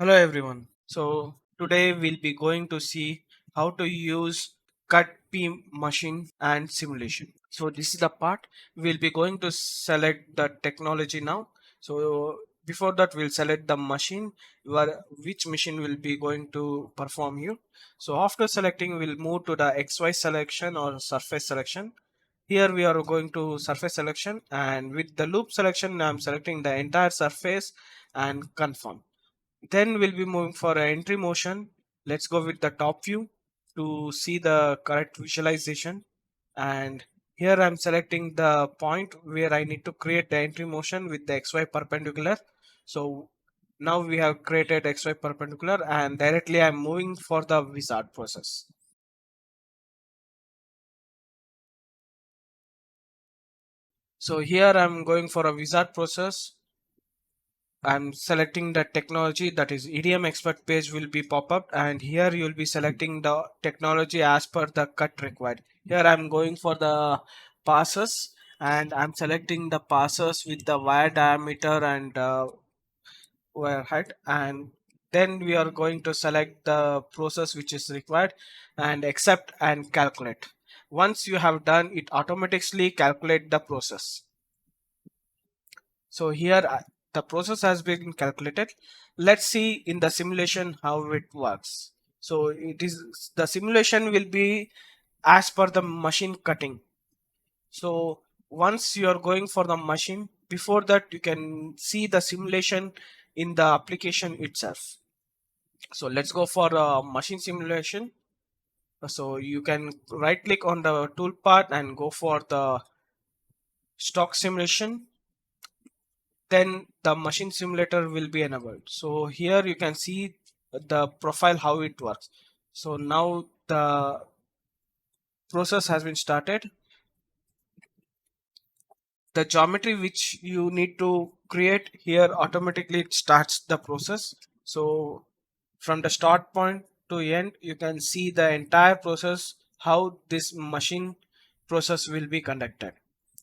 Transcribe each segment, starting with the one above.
Hello everyone. So today we'll be going to see how to use cut beam machine and simulation. So this is the part we'll be going to select the technology now. So before that we'll select the machine where which machine will be going to perform you. So after selecting we'll move to the XY selection or surface selection. Here we are going to surface selection, and with the loop selection I'm selecting the entire surface and confirm. Then we'll be moving for an entry motion. Let's go with the top view to see the correct visualization. And here I'm selecting the point where I need to create the entry motion with the XY perpendicular. So now we have created XY perpendicular, and directly I'm moving for the wizard process. So here I'm going for a wizard process. I'm selecting the technology, that is EDM expert page will be pop up, and here you'll be selecting the technology as per the cut required. Here I'm going for the passes, and I'm selecting the passes with the wire diameter and wire height, and then we are going to select the process which is required and accept and calculate. Once you have done it, automatically calculate the process. So here the process has been calculated. Let's see in the simulation how it works. So it is the simulation will be as per the machine cutting. So once you are going for the machine, before that you can see the simulation in the application itself. So let's go for machine simulation. So you can right click on the toolpath and go for the stock simulation, then the machine simulator will be enabled. So here you can see the profile how it works. So now the process has been started. The geometry which you need to create here, automatically it starts the process. So from the start point to end you can see the entire process how this machine process will be conducted.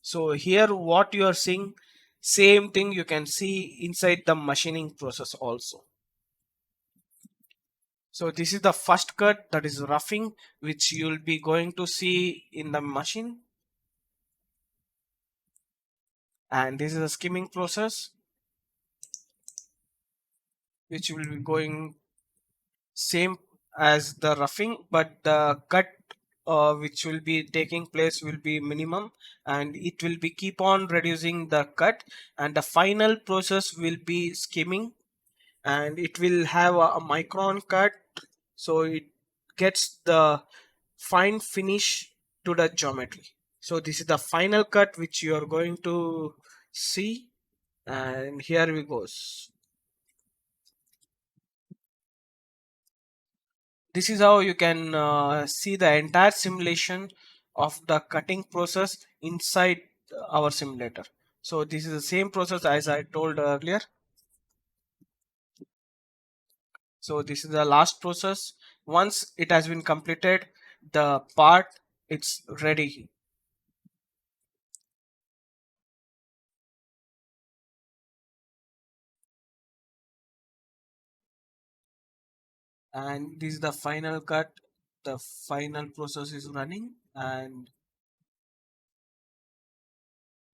So here what you are seeing, same thing you can see inside the machining process also. So this is the first cut, that is roughing, which you'll be going to see in the machine, and this is a skimming process which will be going same as the roughing, but the cut which will be taking place will be minimum, and it will be keep on reducing the cut, and the final process will be skimming, and it will have a micron cut, so it gets the fine finish to the geometry. So this is the final cut which you are going to see, and here we goes. This is how you can see the entire simulation of the cutting process inside our simulator. So this is the same process as I told earlier. So this is the last process. Once it has been completed, the part it's ready. And this is the final cut. The final process is running, and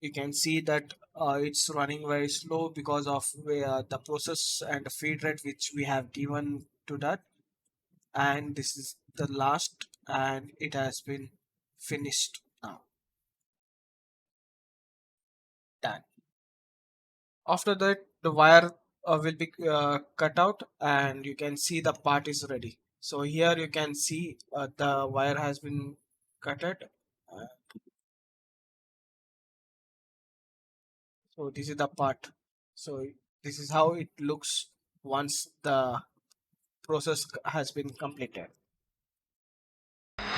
you can see that it's running very slow because of the process and the feed rate which we have given to that. And this is the last, and it has been finished now, done. After that the wire will be cut out, and you can see the part is ready. So here you can see the wire has been cutted. uh, so this is the part. So this is how it looks once the process has been completed.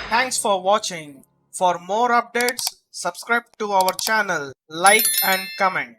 Thanks for watching. For more updates, subscribe to our channel, like and comment.